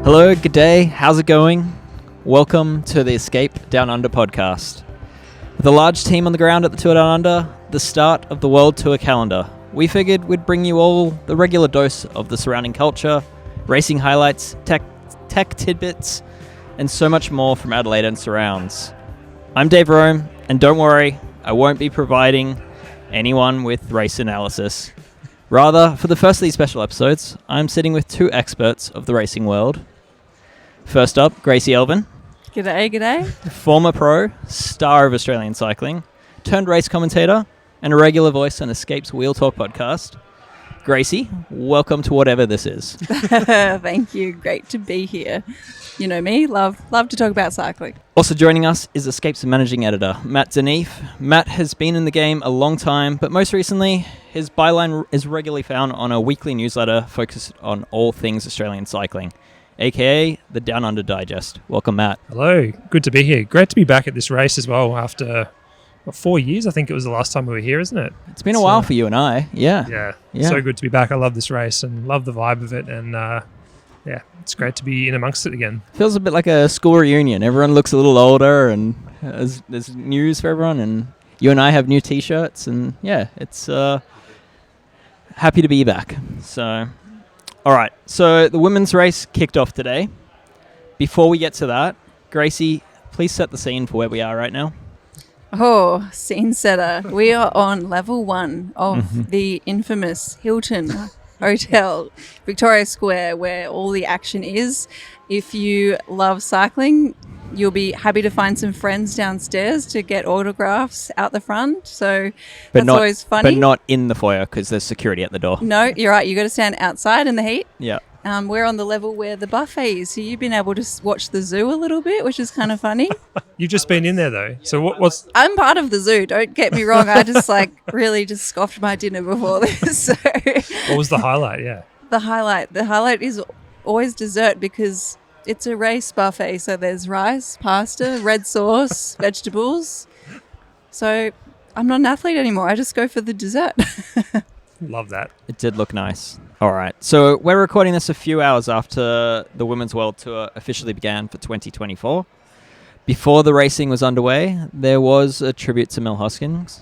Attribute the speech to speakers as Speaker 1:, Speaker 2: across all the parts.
Speaker 1: Hello, good day, how's it going? Welcome to the Escape Down Under podcast. With a large team on the ground at the Tour Down Under, the start of the World Tour calendar, we figured we'd bring you all the regular dose of the surrounding culture, racing highlights, tech tidbits, and so much more from Adelaide and surrounds. I'm Dave Rome, and don't worry, I won't be providing anyone with race analysis. Rather, for the first of these special episodes, I'm sitting with two experts of the racing world. First up, Gracie Elvin.
Speaker 2: G'day.
Speaker 1: Former pro, star of Australian cycling, turned race commentator, and a regular voice on Escape's Wheel Talk podcast. Gracie, welcome to whatever this is.
Speaker 2: Thank you. Great to be here. You know me, love to talk about cycling.
Speaker 1: Also joining us is Escape's managing editor, Matt de Neef. Matt has been in the game a long time, but most recently, his byline is regularly found on a weekly newsletter focused on all things Australian cycling, aka the Down Under Digest. Welcome, Matt.
Speaker 3: Hello, good to be here. Great to be back at this race as well after 4 years. I think it was the last time we were here, isn't it?
Speaker 1: It's been a while for you and I. Yeah.
Speaker 3: So good to be back. I love this race and love the vibe of it, and it's great to be in amongst it again.
Speaker 1: Feels a bit like a school reunion. Everyone looks a little older, and there's news for everyone, and you and I have new t-shirts, and it's happy to be back. So, all right. So the women's race kicked off today. Before we get to that, Gracie, please set the scene for where we are right now.
Speaker 2: Oh, scene setter. We are on level 1 of the infamous Hilton Hotel, Victoria Square, where all the action is. If you love cycling, you'll be happy to find some friends downstairs to get autographs out the front. So that's always funny.
Speaker 1: But not in the foyer because there's security at the door.
Speaker 2: No, you're right. You got to stand outside in the heat.
Speaker 1: Yeah.
Speaker 2: We're on the level where the buffet is, so you've been able to watch the zoo a little bit, which is kind of funny.
Speaker 3: You've just been in there though. So what's?
Speaker 2: I'm part of the zoo. Don't get me wrong. I just really scoffed my dinner before this. So.
Speaker 3: What was the highlight? Yeah.
Speaker 2: The highlight is always dessert because it's a race buffet. So there's rice, pasta, red sauce, vegetables. So I'm not an athlete anymore. I just go for the dessert.
Speaker 3: Love that.
Speaker 1: It did look nice. All right. So we're recording this a few hours after the Women's World Tour officially began for 2024. Before the racing was underway, there was a tribute to Mel Hoskins.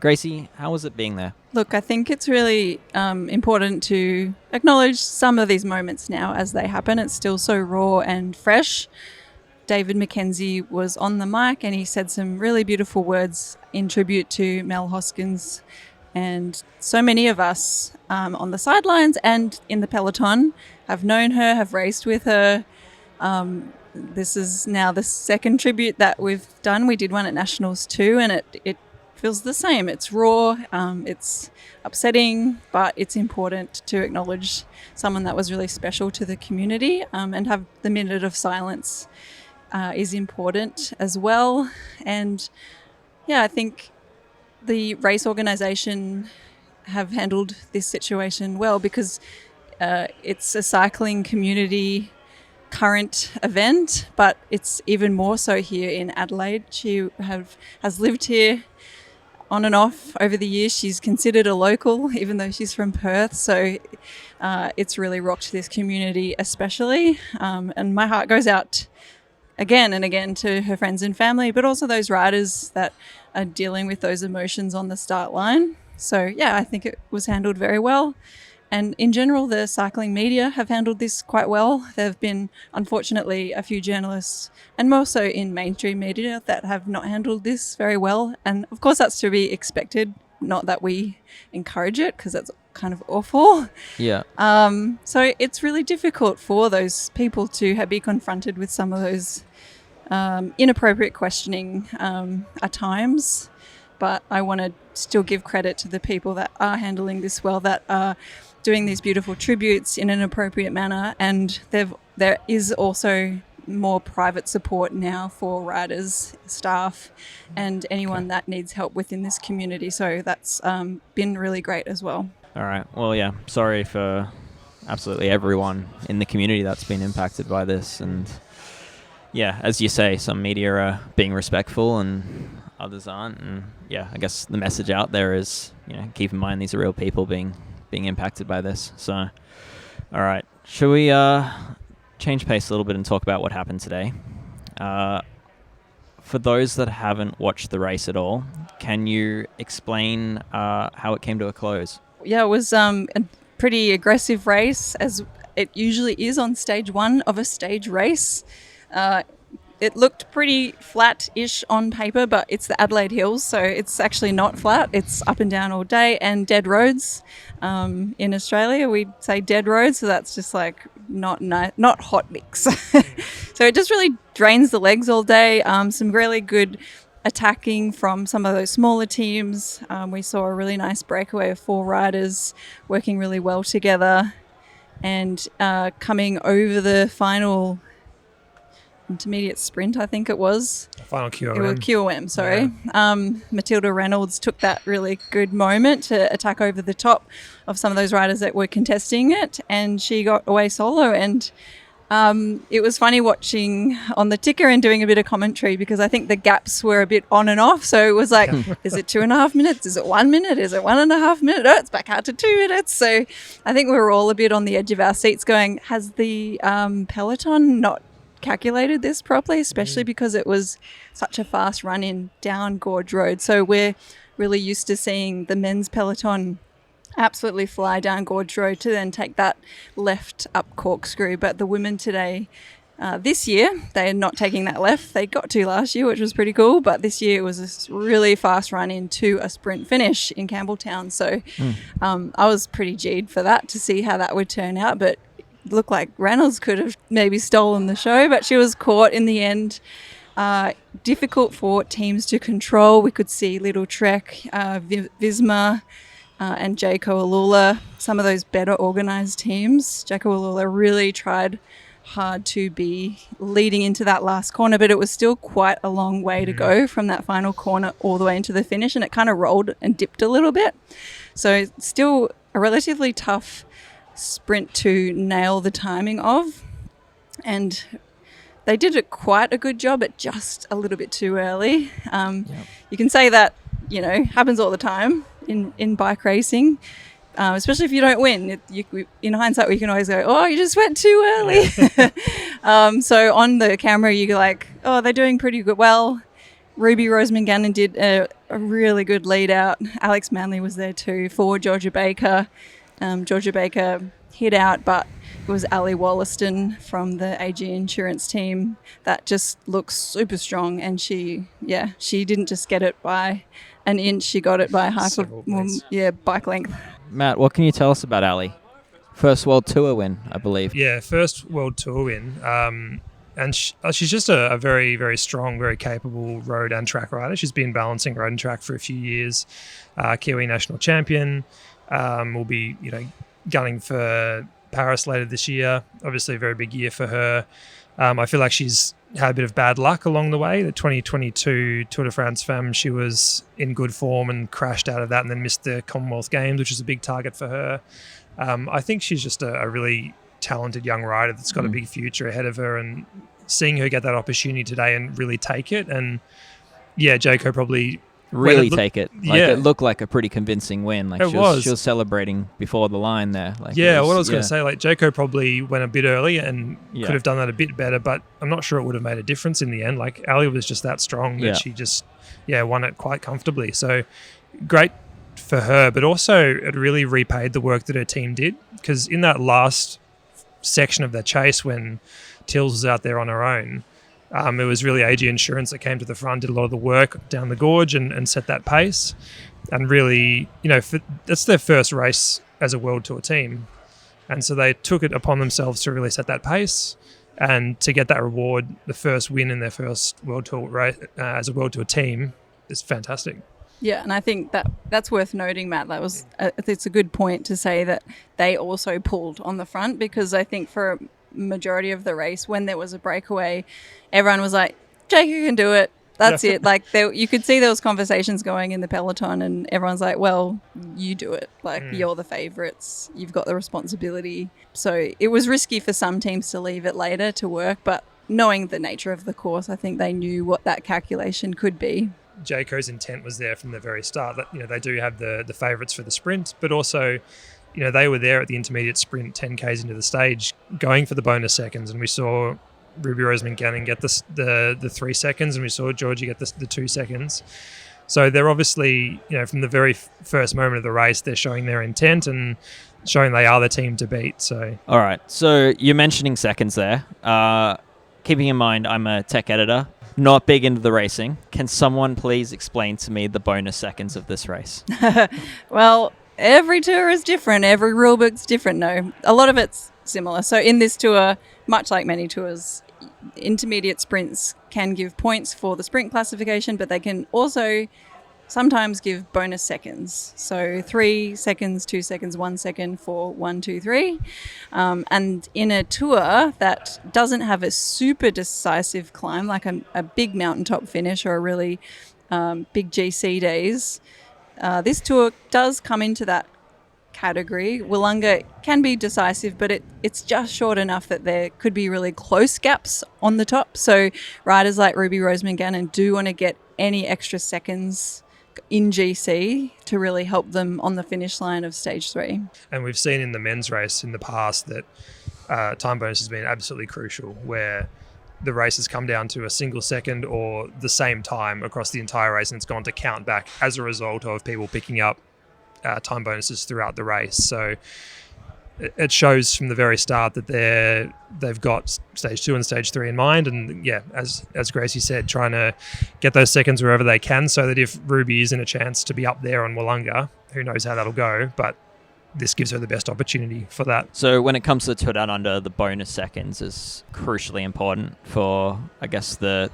Speaker 1: Gracie, how was it being there?
Speaker 2: Look, I think it's really important to acknowledge some of these moments now as they happen. It's still so raw and fresh. David McKenzie was on the mic and he said some really beautiful words in tribute to Mel Hoskins. And so many of us on the sidelines and in the peloton have known her, have raced with her. This is now the second tribute that we've done. We did one at Nationals too, and it feels the same. It's raw, it's upsetting, but it's important to acknowledge someone that was really special to the community, and have the minute of silence is important as well. And I think the race organisation have handled this situation well because it's a cycling community current event, but it's even more so here in Adelaide. She has lived here on and off over the years. She's considered a local, even though she's from Perth. So it's really rocked this community especially. And my heart goes out again and again to her friends and family, but also those riders that are dealing with those emotions on the start line. So, I think it was handled very well. And in general, the cycling media have handled this quite well. There have been, unfortunately, a few journalists, and more so in mainstream media, that have not handled this very well. And of course, that's to be expected, not that we encourage it, because that's kind of awful.
Speaker 1: Yeah.
Speaker 2: So it's really difficult for those people to be confronted with some of those inappropriate questioning at times. But I want to still give credit to the people that are handling this well, that are doing these beautiful tributes in an appropriate manner. And there is also more private support now for riders, staff, and anyone that needs help within this community. So that's been really great as well.
Speaker 1: All right. Well, sorry for absolutely everyone in the community that's been impacted by this. And as you say, some media are being respectful and others aren't. And I guess the message out there is, keep in mind these are real people being impacted by this. So, all right. Shall we change pace a little bit and talk about what happened today? For those that haven't watched the race at all, can you explain how it came to a close?
Speaker 2: Yeah, it was a pretty aggressive race, as it usually is on stage one of a stage race. It looked pretty flat-ish on paper, but it's the Adelaide Hills, so it's actually not flat. It's up and down all day and dead roads. In Australia, we say dead roads, so that's just like not hot mix. So it just really drains the legs all day. Some really good attacking from some of those smaller teams. We saw a really nice breakaway of 4 riders working really well together, and coming over the final intermediate sprint, I think it was.
Speaker 3: Final QOM.
Speaker 2: It was QOM, sorry. Yeah. Matilda Reynolds took that really good moment to attack over the top of some of those riders that were contesting it, and she got away solo. And it was funny watching on the ticker and doing a bit of commentary, because I think the gaps were a bit on and off. So it was like, is it 2.5 minutes? Is it 1 minute? Is it 1.5 minutes? Oh, it's back out to 2 minutes. So I think we were all a bit on the edge of our seats going, has the peloton not calculated this properly, especially because it was such a fast run in down Gorge Road. So we're really used to seeing the men's peloton absolutely fly down Gorge Road to then take that left up corkscrew. But the women today, this year, they are not taking that left. They got to last year, which was pretty cool. But this year it was a really fast run into a sprint finish in Campbelltown. So I was pretty G'd for that, to see how that would turn out. But looked like Reynolds could have maybe stolen the show, but she was caught in the end. Difficult for teams to control. We could see Little Trek, Visma, and Jayco Alula, some of those better organised teams. Jayco Alula really tried hard to be leading into that last corner, but it was still quite a long way to go from that final corner all the way into the finish, and it kind of rolled and dipped a little bit. So still a relatively tough sprint to nail the timing of, and they did quite a good job at just a little bit too early. You can say that, happens all the time in bike racing, especially if you don't win. In hindsight, we can always go, oh, you just went too early. So on the camera, you're like, oh, they're doing pretty good. Well, Ruby Roseman Gannon did a really good lead out. Alex Manley was there too for Georgia Baker. Georgia Baker hit out, but it was Ali Wollaston from the AG Insurance team that just looks super strong, and she didn't just get it by an inch, she got it by half bike length.
Speaker 1: Matt, what can you tell us about Ali? First World Tour win, I believe.
Speaker 3: Yeah, first World Tour win. And she's just a very, very strong, very capable road and track rider. She's been balancing road and track for a few years. Kiwi national champion. Will be, gunning for Paris later this year. Obviously a very big year for her. I feel like she's had a bit of bad luck along the way. The 2022 Tour de France Femme, she was in good form and crashed out of that and then missed the Commonwealth Games, which is a big target for her. I think she's just a really talented young rider that's got a big future ahead of her, and seeing her get that opportunity today and really take it. And yeah, Jayco probably
Speaker 1: take it. It looked like a pretty convincing win. Like she was celebrating before the line there. What I was going to say, Jayco probably went a bit early and could have done that a bit better, but I'm not sure it would have made a difference in the end. Like Ali was just that strong that she just won it quite comfortably. So great for her, but also it really repaid the work that her team did, because in that last section of the chase when Tills was out there on her own, it was really AG Insurance that came to the front, did a lot of the work down the gorge and set that pace. And really, that's their first race as a World Tour team. And so they took it upon themselves to really set that pace and to get that reward, the first win in their first World Tour race as a World Tour team, is fantastic.
Speaker 2: Yeah, and I think that's worth noting, Matt. It's a good point to say that they also pulled on the front, because I think for majority of the race, when there was a breakaway, everyone was like, Jayco can do it, that's it. Like you could see there was conversations going in the peloton, and everyone's like, well, you do it, you're the favourites, you've got the responsibility. So it was risky for some teams to leave it later to work, but knowing the nature of the course, I think they knew what that calculation could be.
Speaker 3: Jayco's intent was there from the very start, that they do have the favourites for the sprint, but also they were there at the intermediate sprint 10Ks into the stage going for the bonus seconds, and we saw Ruby Roseman Gannon get the 3 seconds, and we saw Georgie get the 2 seconds. So they're obviously, from the very first moment of the race, they're showing their intent and showing they are the team to beat. So
Speaker 1: all right, so you're mentioning seconds there. Keeping in mind I'm a tech editor, not big into the racing. Can someone please explain to me the bonus seconds of this race?
Speaker 2: Well, every tour is different. Every rulebook's different. No, a lot of it's similar. So in this tour, much like many tours, intermediate sprints can give points for the sprint classification, but they can also sometimes give bonus seconds. So 3 seconds, 2 seconds, 1 second for 1, 2, 3. And in a tour that doesn't have a super decisive climb, like a big mountaintop finish or a really big GC days, this tour does come into that category. Wollonga can be decisive, but it's just short enough that there could be really close gaps on the top. So riders like Ruby Roseman Gannon do want to get any extra seconds in GC to really help them on the finish line of stage 3.
Speaker 3: And we've seen in the men's race in the past that time bonus has been absolutely crucial, where the race has come down to a single second or the same time across the entire race, and it's gone to count back as a result of people picking up time bonuses throughout the race. So it shows from the very start that they've got stage 2 and stage 3 in mind, and as Gracie said, trying to get those seconds wherever they can, so that if Ruby is in a chance to be up there on Wollonga, who knows how that'll go, but this gives her the best opportunity for that.
Speaker 1: So when it comes to the Tour Down Under, the bonus seconds is crucially important for, I guess, the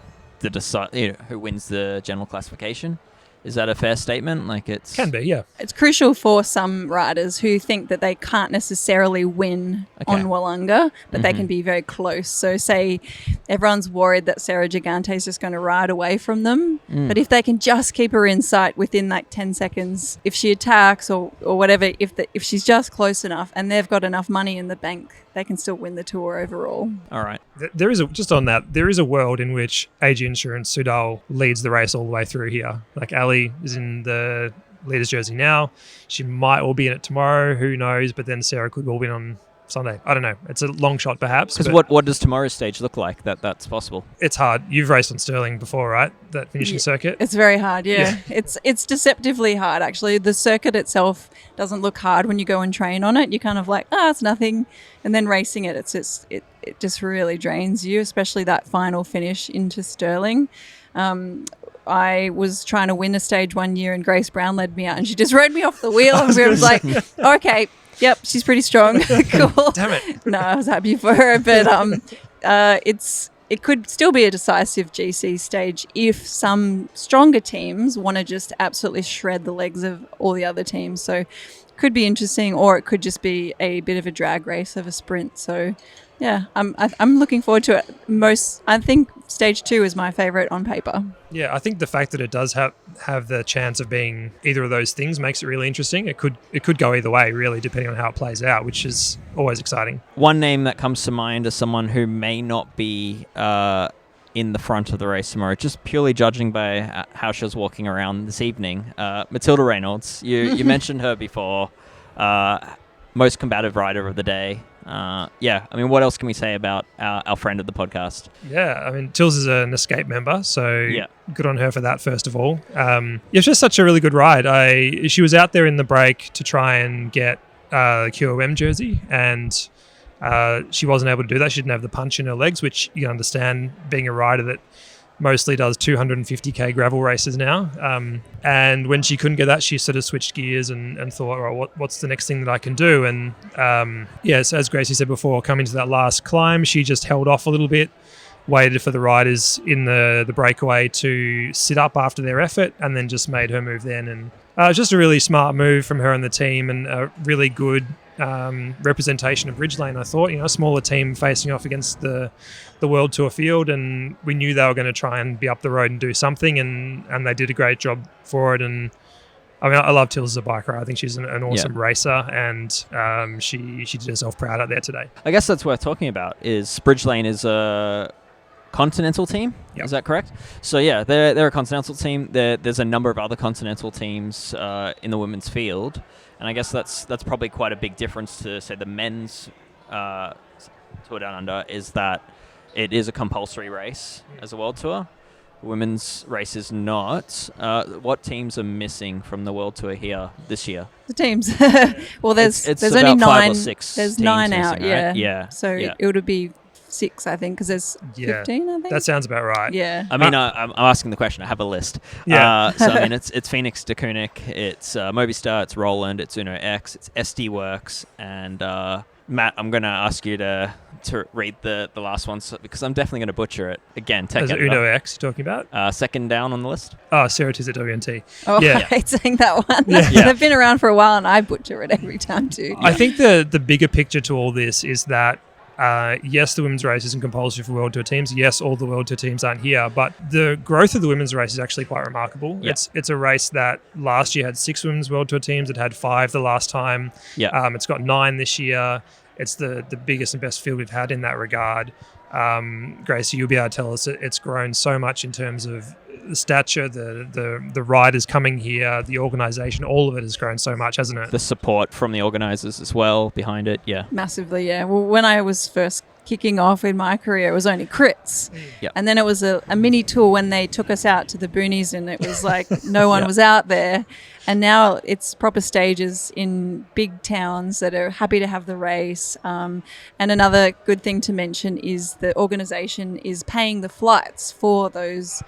Speaker 1: who wins the general classification. Is that a fair statement?
Speaker 3: Can be, yeah.
Speaker 2: It's crucial for some riders who think that they can't necessarily win on Wollonga, but they can be very close. So say everyone's worried that Sarah Gigante is just going to ride away from them. But if they can just keep her in sight within 10 seconds, if she attacks or whatever, if she's just close enough and they've got enough money in the bank, they can still win the tour overall.
Speaker 1: All right.
Speaker 3: There is a world in which AG Insurance Sudal leads the race all the way through here. Like Ali is in the leader's jersey now. She might all be in it tomorrow. Who knows? But then Sarah could all win on Sunday. I don't know. It's a long shot perhaps.
Speaker 1: Because what does tomorrow's stage look like that's possible?
Speaker 3: It's hard. You've raced on Stirling before, right? That finishing circuit?
Speaker 2: It's very hard, yeah. It's deceptively hard, actually. The circuit itself doesn't look hard when you go and train on it. You're kind of like, it's nothing. And then racing it, it just really drains you, especially that final finish into Stirling. I was trying to win a stage one year and Grace Brown led me out and she just rode me off the wheel and we was like, okay, yep, she's pretty strong. Cool.
Speaker 3: Damn it.
Speaker 2: No, I was happy for her, but it could still be a decisive GC stage if some stronger teams want to just absolutely shred the legs of all the other teams. So it could be interesting, or it could just be a bit of a drag race of a sprint. So yeah, I'm looking forward to it. I think stage 2 is my favourite on paper.
Speaker 3: Yeah, I think the fact that it does have the chance of being either of those things makes it really interesting. It could go either way, really, depending on how it plays out, which is always exciting.
Speaker 1: One name that comes to mind is someone who may not be in the front of the race tomorrow, just purely judging by how she was walking around this evening. Matilda Reynolds, you mentioned her before, most combative rider of the day. What else can we say about our friend of the podcast?
Speaker 3: Yeah, Tills is an Escape member, so good on her for that, first of all. It's just such a really good ride. She was out there in the break to try and get the QOM jersey, and she wasn't able to do that. She didn't have the punch in her legs, which you can understand, being a rider that mostly does 250k gravel races now. And when she couldn't get that, she sort of switched gears and thought, what's the next thing that I can do? And so as Gracie said before, coming to that last climb, she just held off a little bit, waited for the riders in the breakaway to sit up after their effort, and then just made her move then. And it was just a really smart move from her and the team, and a really good representation of Ridgelane, I thought. A smaller team facing off against the World Tour field, and we knew they were going to try and be up the road and do something, and they did a great job for it. And I love Tills as a biker. I think she's an awesome racer, and she did herself proud out there today.
Speaker 1: I guess that's worth talking about. Is Ridgelane is a continental team.
Speaker 3: Yep.
Speaker 1: Is that correct? So yeah, they're a continental team. There's a number of other continental teams in the women's field, and I guess that's probably quite a big difference to say the men's Tour Down Under is that it is a compulsory race as a world tour. The women's race is not. What teams are missing from the world tour here this year?
Speaker 2: The teams. Well, there's
Speaker 1: It's
Speaker 2: only
Speaker 1: about 5
Speaker 2: 9.
Speaker 1: or 6
Speaker 2: There's
Speaker 1: teams
Speaker 2: 9
Speaker 1: missing,
Speaker 2: out.
Speaker 1: right?
Speaker 2: Yeah.
Speaker 1: Yeah.
Speaker 2: So
Speaker 1: Yeah.
Speaker 2: it would be 6, I think, because there's 15. I think
Speaker 3: That sounds about right.
Speaker 2: Yeah.
Speaker 1: I mean, I'm asking the question. I have a list.
Speaker 3: Yeah.
Speaker 1: So I mean, it's Phoenix de Koenig, it's Movistar, it's Roland, it's Uno X, it's SD Works, and Matt, I'm going to ask you to read the last one because I'm definitely going to butcher it again.
Speaker 3: Is it Uno X you're talking about?
Speaker 1: Second down on the list.
Speaker 3: Oh, Syracuse at WNT.
Speaker 2: Oh,
Speaker 3: Yeah.
Speaker 2: I hate saying that one.
Speaker 3: Yeah.
Speaker 2: They've been around for a while, and I butcher it every time too.
Speaker 3: I think the bigger picture to all this is that yes, the women's race isn't compulsory for World Tour teams. Yes, all the World Tour teams aren't here, but the growth of the women's race is actually quite remarkable.
Speaker 1: Yeah.
Speaker 3: It's a race that last year had 6 women's World Tour teams. It had 5 the last time.
Speaker 1: Yeah.
Speaker 3: It's got 9 this year. It's the biggest and best field we've had in that regard. Gracie, you'll be able to tell us it's grown so much in terms of the stature, the riders coming here, the organisation, all of it has grown so much, hasn't it?
Speaker 1: The support from the organisers as well behind it. Yeah.
Speaker 2: Massively, yeah. Well, when I was first kicking off in my career, it was only crits.
Speaker 1: Yep.
Speaker 2: And then it was a mini tour when they took us out to the boonies, and it was like no one was out there. And now it's proper stages in big towns that are happy to have the race. And another good thing to mention is the organisation is paying the flights for those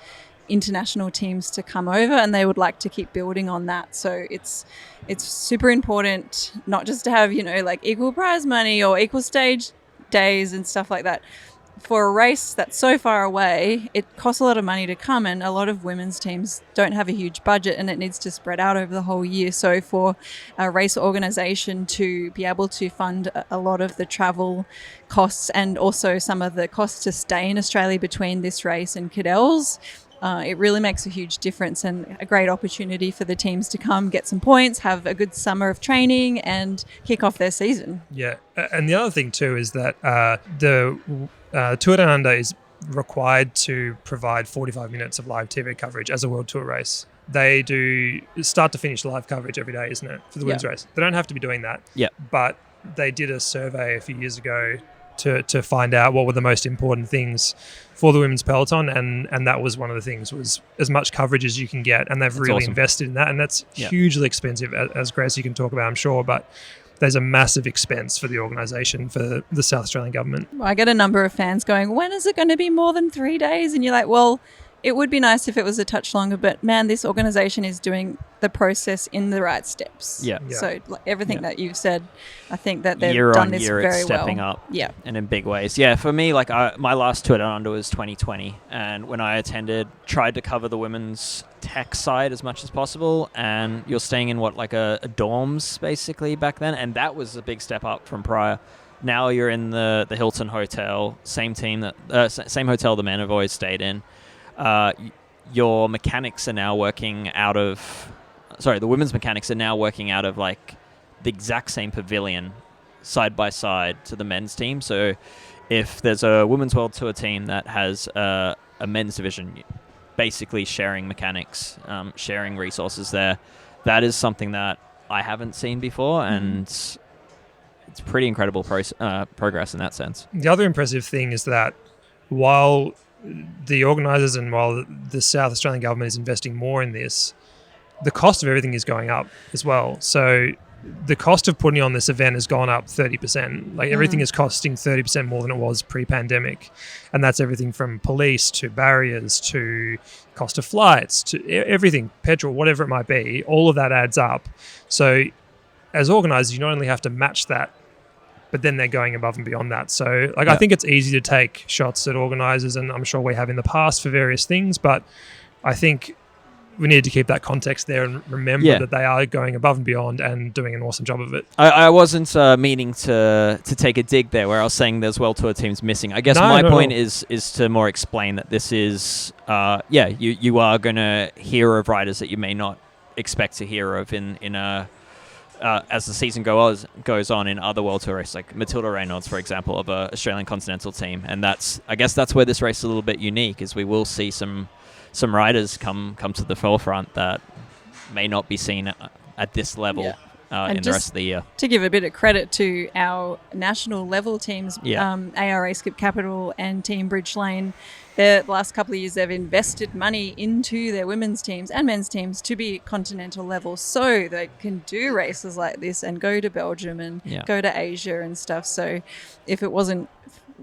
Speaker 2: international teams to come over, and they would like to keep building on that. So it's super important not just to have, like equal prize money or equal stage days and stuff like that. For a race that's so far away, it costs a lot of money to come, and a lot of women's teams don't have a huge budget, and it needs to spread out over the whole year. So for a race organisation to be able to fund a lot of the travel costs and also some of the costs to stay in Australia between this race and Cadell's, it really makes a huge difference and a great opportunity for the teams to come get some points, have a good summer of training, and kick off their season.
Speaker 3: Yeah, and the other thing too is that the Tour Down Under is required to provide 45 minutes of live TV coverage as a World Tour race. They do start to finish live coverage every day, isn't it, for the women's race? They don't have to be doing that.
Speaker 1: Yeah.
Speaker 3: But they did a survey a few years ago to find out what were the most important things for the women's peloton, and that was one of the things, was as much coverage as you can get, and they've really
Speaker 1: awesome.
Speaker 3: invested in that, and that's hugely expensive, as Gracie can talk about, I'm sure, but there's a massive expense for the organisation, for the South Australian government.
Speaker 2: I get a number of fans going, when is it going to be more than 3 days? And you're like, well, it would be nice if it was a touch longer, but man, this organisation is doing the process in the right steps.
Speaker 1: Yeah.
Speaker 2: So like, everything that you've said, I think that they've
Speaker 1: Year
Speaker 2: done
Speaker 1: on
Speaker 2: this
Speaker 1: year,
Speaker 2: very
Speaker 1: it's stepping
Speaker 2: well.
Speaker 1: up.
Speaker 2: Yeah.
Speaker 1: And in big ways. Yeah, for me, like my last Tour Down Under was 2020, and when I attended, tried to cover the women's tech side as much as possible, and you're staying in like a dorms basically back then, and that was a big step up from prior. Now you're in the Hilton Hotel, same hotel the men have always stayed in. Your mechanics are now working out of... Sorry, the women's mechanics are now working out of like the exact same pavilion side by side to the men's team. So if there's a women's World Tour team that has a men's division, basically sharing mechanics, sharing resources there, that is something that I haven't seen before, and it's pretty incredible progress in that sense.
Speaker 3: The other impressive thing is that while the organisers and while the South Australian government is investing more in this, the cost of everything is going up as well. So the cost of putting on this event has gone up 30%. Like everything is costing 30% more than it was pre-pandemic. And that's everything from police to barriers to cost of flights to everything, petrol, whatever it might be. All of that adds up. So as organisers, you not only have to match that, but then they're going above and beyond that. So I think it's easy to take shots at organisers, and I'm sure we have in the past for various things, but I think we need to keep that context there and remember that they are going above and beyond and doing an awesome job of it.
Speaker 1: I wasn't meaning to take a dig there where I was saying there's World Tour teams missing. I guess my point is to more explain that this is, you are going to hear of riders that you may not expect to hear of in a as the season goes on in other World Tour races, like Matilda Reynolds, for example, of a Australian Continental team, and I guess that's where this race is a little bit unique, is we will see some riders come to the forefront that may not be seen at this level in the rest of the year.
Speaker 2: To give a bit of credit to our national level teams, ARA Skip Capital and Team Bridge Lane, the last couple of years they've invested money into their women's teams and men's teams to be continental level, so they can do races like this and go to Belgium and go to Asia and stuff. So if it wasn't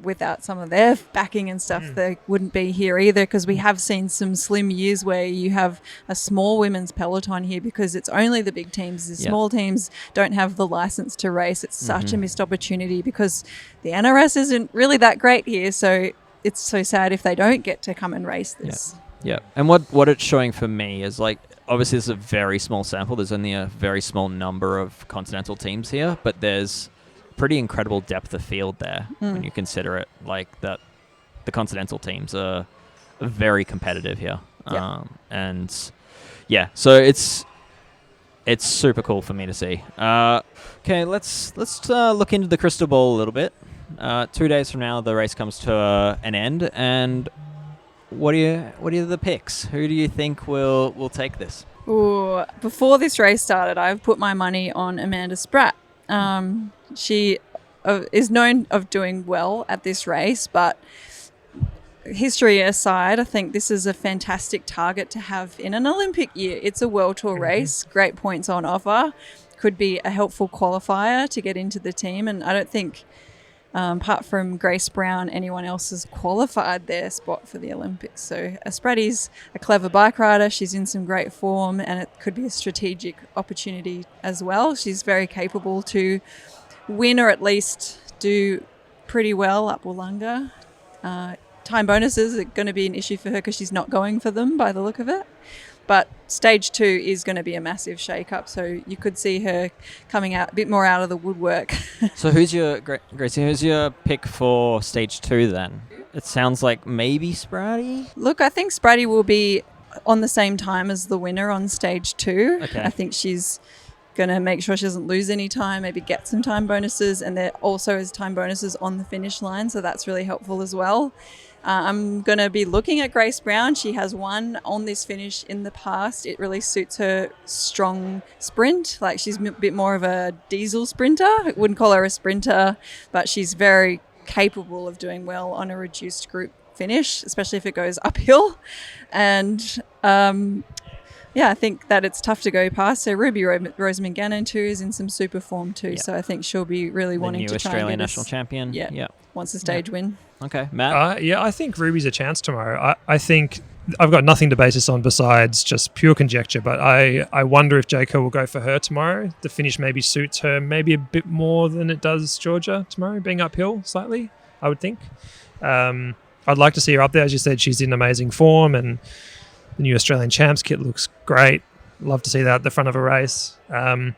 Speaker 2: without some of their backing and stuff, they wouldn't be here either, because we have seen some slim years where you have a small women's peloton here because it's only the big teams. The small teams don't have the license to race. It's such a missed opportunity because the NRS isn't really that great here, so it's so sad if they don't get to come and race this.
Speaker 1: Yeah. And what it's showing for me is, like, obviously this is a very small sample. There's only a very small number of continental teams here, but there's pretty incredible depth of field there when you consider it. Like, that the continental teams are very competitive here. So it's super cool for me to see. Okay, let's look into the crystal ball a little bit. 2 days from now the race comes to an end, and what are the picks? Who do you think will take this?
Speaker 2: Ooh, before this race started, I've put my money on Amanda Spratt. She is known of doing well at this race, but history aside, I think this is a fantastic target to have in an Olympic year. It's a World Tour race, great points on offer, could be a helpful qualifier to get into the team, and I don't think, apart from Grace Brown, anyone else has qualified their spot for the Olympics. So Spratty's a clever bike rider. She's in some great form, and it could be a strategic opportunity as well. She's very capable to win, or at least do pretty well up Wollonga. Time bonuses are going to be an issue for her because she's not going for them by the look of it. But stage 2 is going to be a massive shake-up, so you could see her coming out a bit more out of the woodwork.
Speaker 1: So Gracie, who's your pick for stage 2 then? It sounds like maybe Spratty?
Speaker 2: Look, I think Spratty will be on the same time as the winner on stage 2.
Speaker 1: Okay.
Speaker 2: I think she's going to make sure she doesn't lose any time, maybe get some time bonuses, and there also is time bonuses on the finish line, so that's really helpful as well. I'm going to be looking at Grace Brown. She has won on this finish in the past. It really suits her strong sprint. Like, she's a bit more of a diesel sprinter. I wouldn't call her a sprinter, but she's very capable of doing well on a reduced group finish, especially if it goes uphill. And I think that it's tough to go past. So Ruby Rosamund Gannon too is in some super form too. So I think she'll be really wanting to try
Speaker 1: Australian
Speaker 2: and
Speaker 1: national champion.
Speaker 2: Yeah. Wants a stage win.
Speaker 1: Okay, Matt?
Speaker 3: I think Ruby's a chance tomorrow. I think I've got nothing to base this on besides just pure conjecture, but I wonder if Jayco will go for her tomorrow. The finish maybe suits her maybe a bit more than it does Georgia tomorrow, being uphill slightly, I would think. I'd like to see her up there. As you said, she's in amazing form, and the new Australian Champs kit looks great. Love to see that at the front of a race. And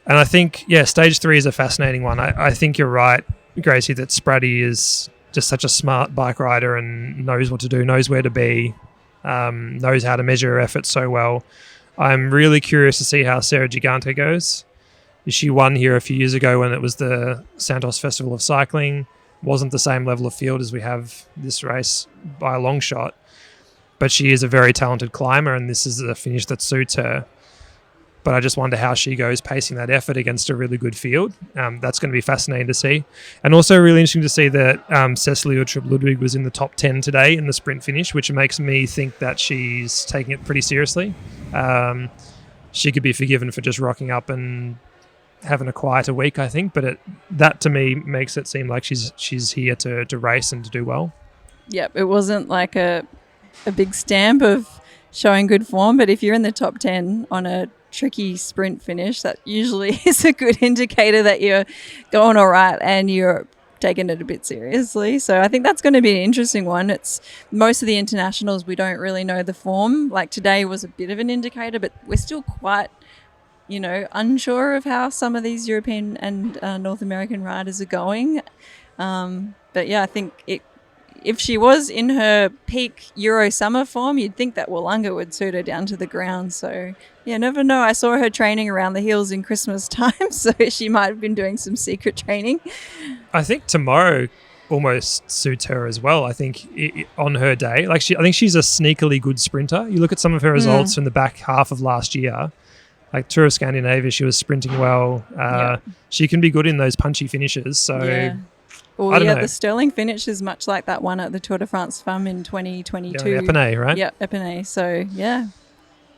Speaker 3: I think, stage 3 is a fascinating one. I think you're right, Gracie, that Spratty is just such a smart bike rider and knows what to do, knows where to be, knows how to measure her effort so well. I'm really curious to see how Sarah Gigante goes. She won here a few years ago when it was the Santos Festival of Cycling. Wasn't the same level of field as we have this race by a long shot. But she is a very talented climber, and this is a finish that suits her. But I just wonder how she goes pacing that effort against a really good field. That's going to be fascinating to see. And also really interesting to see that Cecily Uttrup-Ludwig was in the top 10 today in the sprint finish, which makes me think that she's taking it pretty seriously. She could be forgiven for just rocking up and having a quieter week, I think. But that to me makes it seem like she's here to race and to do well.
Speaker 2: Yep, it wasn't like a big stamp of showing good form, but if you're in the top 10 on a tricky sprint finish, that usually is a good indicator that you're going all right and you're taking it a bit seriously. So I think that's going to be an interesting one. It's most of the internationals, we don't really know the form. Like today was a bit of an indicator, but we're still quite, unsure of how some of these European and North American riders are going. But yeah, I think if she was in her peak Euro summer form, you'd think that Wollonga would suit her down to the ground. So, yeah, never know. I saw her training around the hills in Christmas time, so she might have been doing some secret training.
Speaker 3: I think tomorrow almost suits her as well. I think on her day, I think she's a sneakily good sprinter. You look at some of her results from the back half of last year, like Tour of Scandinavia, she was sprinting well. She can be good in those punchy finishes. So,
Speaker 2: Well,
Speaker 3: I don't know.
Speaker 2: the Sterling finish is much like that one at the Tour de France Femme in 2022.
Speaker 3: Yeah, Epinay, right?
Speaker 2: Yeah, Epinay. So, yeah.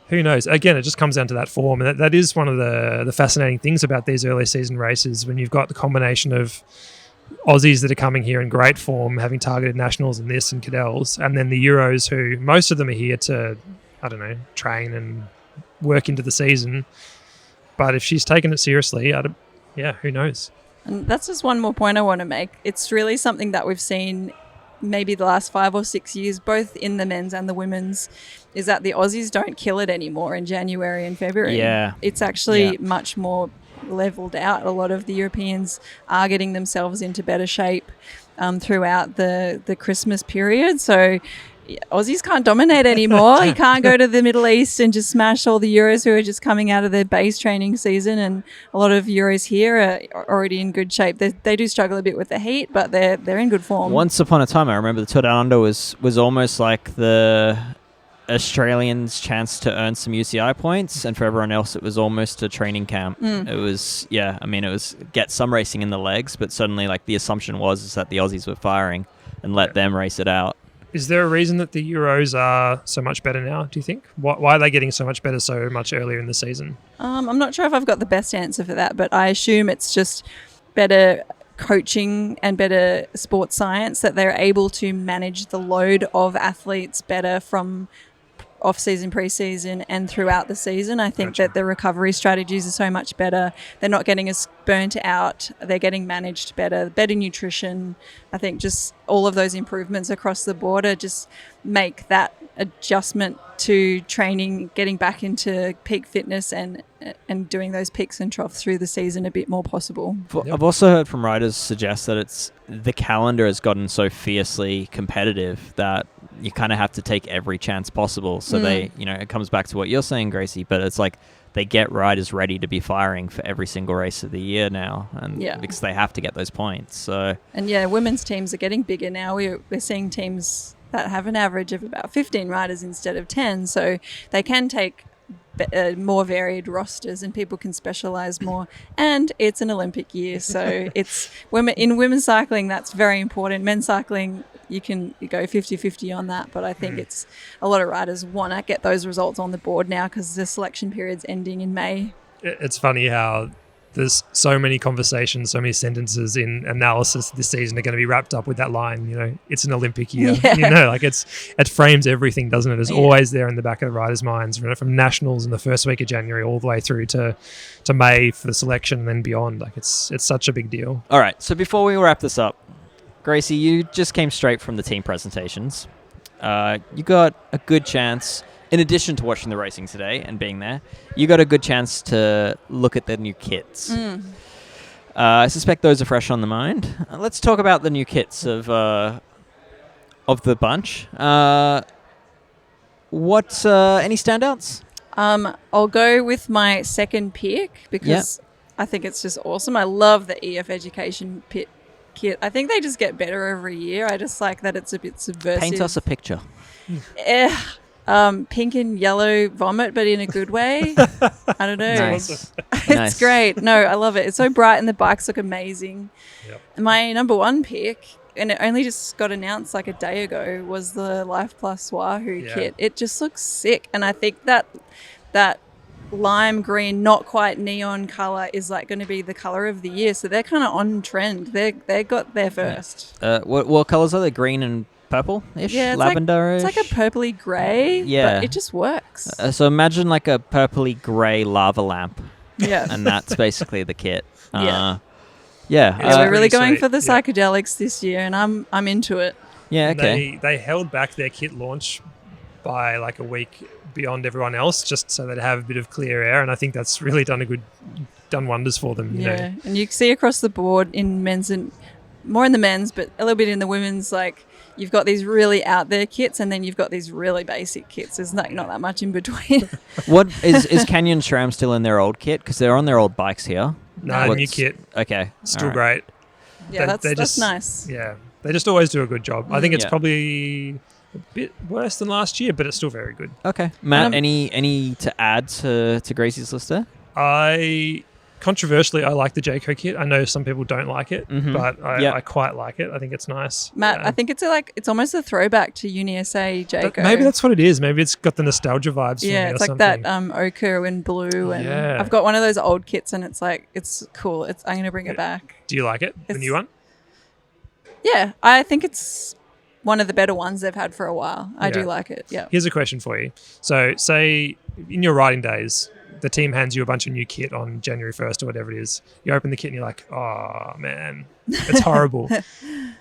Speaker 3: Who knows? Again, it just comes down to that form. And that is one of the fascinating things about these early season races, when you've got the combination of Aussies that are coming here in great form, having targeted nationals and this and Cadell's, and then the Euros, who most of them are here to, I don't know, train and work into the season. But if she's taken it seriously, who knows?
Speaker 2: And that's just one more point I want to make. It's really something that we've seen maybe the last 5 or 6 years, both in the men's and the women's, is that the Aussies don't kill it anymore in January and February.
Speaker 1: Yeah.
Speaker 2: It's actually much more leveled out. A lot of the Europeans are getting themselves into better shape throughout the Christmas period. So Aussies can't dominate anymore. You can't go to the Middle East and just smash all the Euros who are just coming out of their base training season, and a lot of Euros here are already in good shape. They do struggle a bit with the heat, but they're in good form.
Speaker 1: Once upon a time, I remember the Tour Down Under was almost like the Australians' chance to earn some UCI points, and for everyone else it was almost a training camp. It was it was get some racing in the legs, but suddenly like the assumption was that the Aussies were firing and let them race it out.
Speaker 3: Is there a reason that the Euros are so much better now, do you think? Why are they getting so much better so much earlier in the season?
Speaker 2: I'm not sure if I've got the best answer for that, but I assume it's just better coaching and better sports science, that they're able to manage the load of athletes better from off-season, pre-season and throughout the season. I think that the recovery strategies are so much better. They're not getting as burnt out. They're getting managed better nutrition. I think just all of those improvements across the board are just make that adjustment to training, getting back into peak fitness and doing those peaks and troughs through the season a bit more possible.
Speaker 1: I've also heard from riders suggest that the calendar has gotten so fiercely competitive that you kind of have to take every chance possible. So it comes back to what you're saying, Gracie, but it's like they get riders ready to be firing for every single race of the year now, and because they have to get those points. So
Speaker 2: women's teams are getting bigger now. We're seeing teams that have an average of about 15 riders instead of 10, so they can take more varied rosters and people can specialize more, and it's an Olympic year, so it's in women's cycling that's very important. Men's cycling, you can go 50-50 on that, but I think it's a lot of riders want to get those results on the board now because the selection period's ending in May. It's
Speaker 3: funny how there's so many conversations, so many sentences in analysis this season are going to be wrapped up with that line, it's an Olympic year. It frames everything, doesn't it? It's always there in the back of the riders' minds, from nationals in the first week of January all the way through to May for the selection and then beyond. It's such a big deal.
Speaker 1: All right, so before we wrap this up, Gracie, you just came straight from the team presentations. You got a good chance, in addition to watching the racing today and being there, you got a good chance to look at the new kits. I suspect those are fresh on the mind. Let's talk about the new kits of the bunch. What any standouts?
Speaker 2: I'll go with my second pick because I think it's just awesome. I love the EF Education kit. I think they just get better every year. I just like that it's a bit subversive.
Speaker 1: Paint us a picture.
Speaker 2: Pink and yellow vomit, but in a good way. I don't know.
Speaker 1: Nice.
Speaker 2: It's great. No, I love it. It's so bright and the bikes look amazing. Yep. My number one pick, and it only just got announced like a day ago, was the Life Plus Wahoo kit. It just looks sick. And I think that lime green, not quite neon color is like going to be the color of the year. So they're kind of on trend. They got there first.
Speaker 1: What colors are they? Green and purple-ish?
Speaker 2: Yeah,
Speaker 1: lavender-ish?
Speaker 2: It's like a purpley grey, but it just works.
Speaker 1: So imagine like a purpley grey lava lamp.
Speaker 2: Yeah.
Speaker 1: And that's basically the kit.
Speaker 2: We're
Speaker 3: Pretty
Speaker 2: really going
Speaker 3: sweet.
Speaker 2: for the psychedelics this year, and I'm into it.
Speaker 1: Yeah, okay.
Speaker 3: They held back their kit launch by like a week beyond everyone else, just so they'd have a bit of clear air, and I think that's really done wonders for them. You know.
Speaker 2: And you see across the board in men's and more in the men's, but a little bit in the women's. Like you've got these really out there kits, and then you've got these really basic kits. There's not that much in between.
Speaker 1: What is Canyon SRAM still in their old kit? Because they're on their old bikes here.
Speaker 3: No, new kit.
Speaker 1: Okay.
Speaker 3: Still great.
Speaker 2: Yeah, that's nice.
Speaker 3: Yeah, they just always do a good job. I think it's
Speaker 1: Yeah.
Speaker 3: probably a bit worse than last year, but it's still very good.
Speaker 1: Okay. Matt, any to add to Gracie's list there?
Speaker 3: Controversially, I like the Jayco kit. I know some people don't like it, but I quite like it. I think it's nice.
Speaker 2: Matt, I think it's almost a throwback to UniSA Jayco.
Speaker 3: Maybe that's what it is. Maybe it's got the nostalgia vibes.
Speaker 2: Yeah, it's like that ochre and blue, and I've got one of those old kits, and it's cool. I'm gonna bring it back.
Speaker 3: Do you like it? The new one?
Speaker 2: Yeah, I think it's one of the better ones they've had for a while. I do like it. Yeah.
Speaker 3: Here's a question for you. So, say in your riding days, the team hands you a bunch of new kit on January 1st or whatever it is. You open the kit and you're like, oh, man, it's horrible.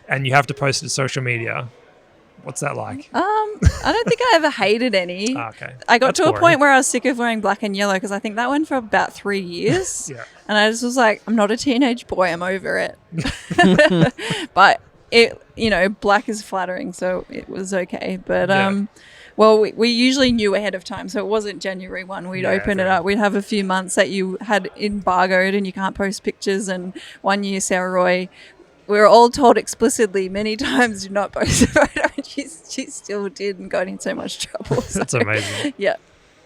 Speaker 3: And you have to post it to social media. What's that like?
Speaker 2: I don't think I ever hated any.
Speaker 3: Okay.
Speaker 2: I got to a point where I was sick of wearing black and yellow because I think that went for about 3 years.
Speaker 3: Yeah.
Speaker 2: And I just was like, I'm not a teenage boy. I'm over it. But black is flattering, so it was okay. But well, we usually knew ahead of time, so it wasn't January 1. We'd open it up. We'd have a few months that you had embargoed and you can't post pictures. And 1 year, Sarah Roy, we were all told explicitly many times do not post a photo, and she still did and got in so much trouble. So,
Speaker 3: that's amazing.
Speaker 2: Yeah.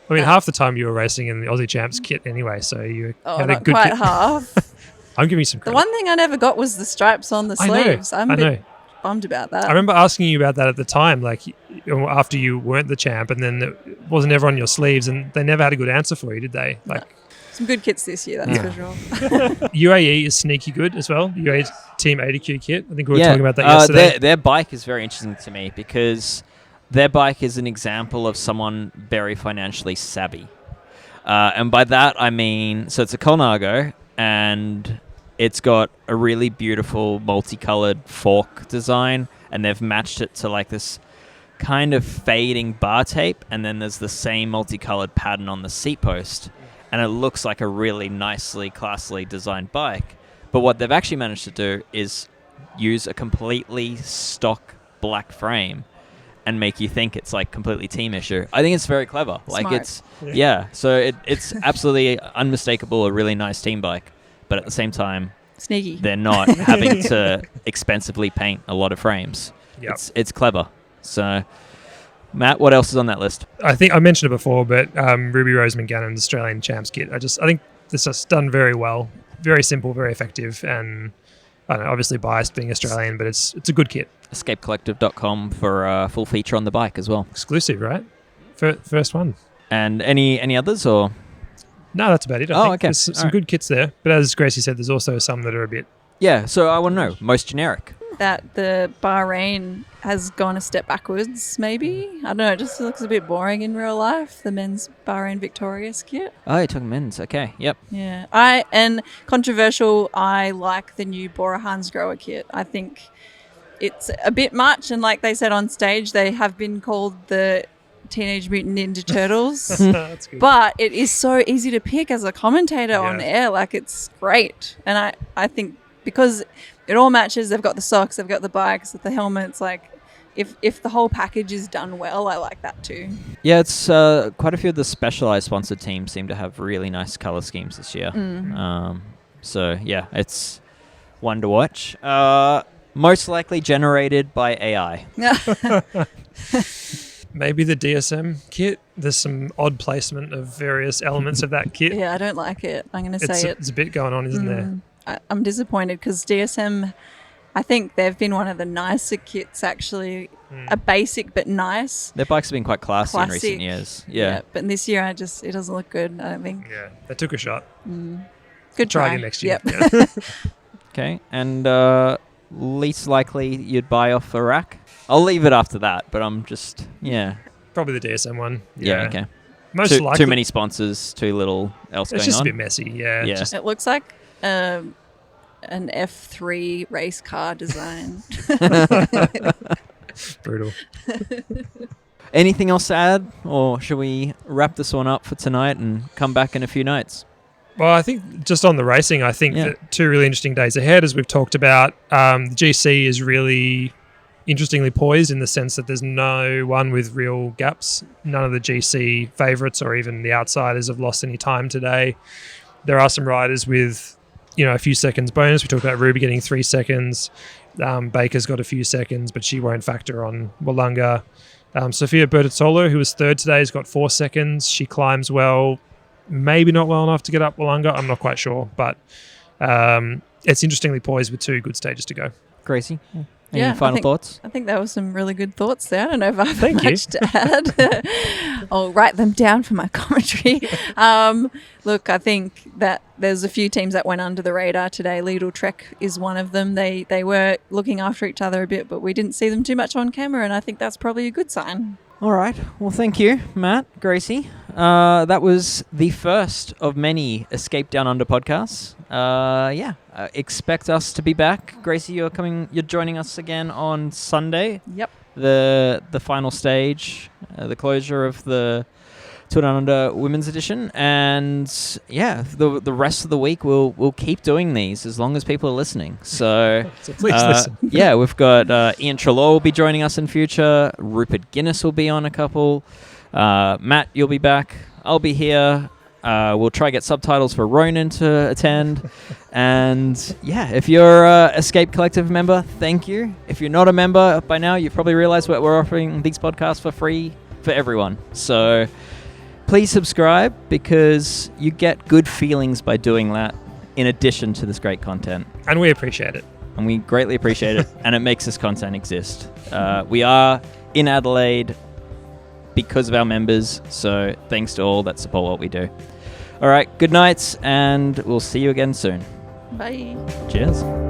Speaker 3: I mean, half the time you were racing in the Aussie Champs kit anyway, so you had a
Speaker 2: not
Speaker 3: good
Speaker 2: quite
Speaker 3: kit.
Speaker 2: half.
Speaker 3: I'm giving you some credit.
Speaker 2: The one thing I never got was the stripes on the sleeves.
Speaker 3: I know.
Speaker 2: Bummed about that.
Speaker 3: I remember asking you about that at the time, like after you weren't the champ, and then it wasn't ever on your sleeves, and they never had a good answer for you, did they? Like
Speaker 2: some good kits this year, that's for sure.
Speaker 3: UAE is sneaky good as well. UAE Team 80Q kit. I think we were talking about that yesterday.
Speaker 1: Their bike is very interesting to me because their bike is an example of someone very financially savvy. And by that, I mean, so it's a Colnago, and it's got a really beautiful multicolored fork design, and they've matched it to like this kind of fading bar tape, and then there's the same multicolored pattern on the seat post, and it looks like a really nicely, classily designed bike. But what they've actually managed to do is use a completely stock black frame and make you think it's like completely team issue. I think it's very clever.
Speaker 2: Smart.
Speaker 1: Like so it's absolutely unmistakable, a really nice team bike. But at the same time,
Speaker 2: sneaky.
Speaker 1: They're not having to expensively paint a lot of frames.
Speaker 3: Yep.
Speaker 1: It's clever. So, Matt, what else is on that list?
Speaker 3: I think I mentioned it before, but Ruby Rose McGannon's Australian Champs kit. I think this is done very well. Very simple, very effective, and I don't know, obviously biased being Australian, but it's a good kit.
Speaker 1: EscapeCollective.com for a full feature on the bike as well.
Speaker 3: Exclusive, right? First one.
Speaker 1: And any others or?
Speaker 3: No, that's about it. I think
Speaker 1: okay.
Speaker 3: There's some good kits there. But as Gracie said, there's also some that are a bit...
Speaker 1: Yeah, so I want to know, most generic.
Speaker 2: That the Bahrain has gone a step backwards, maybe. I don't know, it just looks a bit boring in real life, the men's Bahrain Victorious kit.
Speaker 1: Oh, you're talking men's. Okay, yep.
Speaker 2: Yeah. And controversial, I like the new Bora Hansgrohe kit. I think it's a bit much, and like they said on stage, they have been called the Teenage Mutant Ninja Turtles.
Speaker 3: That's good.
Speaker 2: But it is so easy to pick as a commentator on air. Like, it's great. And I think because it all matches, they've got the socks, they've got the bikes, the helmets. Like, if the whole package is done well, I like that too.
Speaker 1: Yeah, it's quite a few of the Specialized sponsored teams seem to have really nice color schemes this year. So, yeah, it's one to watch. Most likely generated by AI.
Speaker 3: Maybe the DSM kit. There's some odd placement of various elements of that kit.
Speaker 2: Yeah, I don't like it. I'm going to say it.
Speaker 3: There's a bit going on, isn't there?
Speaker 2: I'm disappointed because DSM, I think they've been one of the nicer kits, actually. A basic but nice.
Speaker 1: Their bikes have been quite classy in recent years. Yeah.
Speaker 2: But this year, it doesn't look good, I don't think.
Speaker 3: Yeah, they took a shot.
Speaker 2: Good
Speaker 3: Try
Speaker 2: try.
Speaker 3: again next year.
Speaker 2: Yep.
Speaker 3: Yeah.
Speaker 1: Okay, and least likely you'd buy off a rack? I'll leave it after that, but I'm just,
Speaker 3: Probably the DSM one.
Speaker 1: Yeah, okay.
Speaker 3: Most likely.
Speaker 1: Too many sponsors, too little else going on.
Speaker 3: It's just a bit messy, yeah.
Speaker 1: Yeah.
Speaker 2: It looks like an F3 race car design.
Speaker 3: Brutal.
Speaker 1: Anything else to add, or should we wrap this one up for tonight and come back in a few nights?
Speaker 3: Well, I think just on the racing, I think that 2 really interesting days ahead, as we've talked about. The GC is really interestingly poised in the sense that there's no one with real gaps. None of the GC favourites or even the outsiders have lost any time today. There are some riders with, a few seconds bonus. We talked about Ruby getting 3 seconds. Baker's got a few seconds, but she won't factor on Wollonga. Sophia Bertazzolo, who was 3rd today, has got 4 seconds. She climbs well. Maybe not well enough to get up Wollonga. I'm not quite sure, but it's interestingly poised with 2 good stages to go.
Speaker 1: Gracie, any final thoughts?
Speaker 2: I think there were some really good thoughts there. I don't know if I have much to add. I'll write them down for my commentary. Look, I think that there's a few teams that went under the radar today. Lidl Trek is one of them. They were looking after each other a bit, but we didn't see them too much on camera, and I think that's probably a good sign.
Speaker 1: All right. Well, thank you, Matt, Gracie. That was the first of many Escape Down Under podcasts. Expect us to be back. Gracie, you're joining us again on Sunday.
Speaker 2: Yep.
Speaker 1: The final stage, the closure of the Tour Down Under Women's Edition, and the rest of the week we'll keep doing these as long as people are listening. So
Speaker 3: please listen.
Speaker 1: We've got Ian Trelaw will be joining us in future. Rupert Guinness will be on a couple. Matt, you'll be back. I'll be here. We'll try to get subtitles for Ronan to attend. And if you're a Escape Collective member, thank you. If you're not a member by now, you've probably realized we're offering these podcasts for free for everyone. So please subscribe, because you get good feelings by doing that in addition to this great content.
Speaker 3: And we appreciate it.
Speaker 1: And we greatly appreciate it. And it makes this content exist. We are in Adelaide because of our members. So thanks to all that support what we do. All right, good nights, and we'll see you again soon.
Speaker 2: Bye.
Speaker 1: Cheers.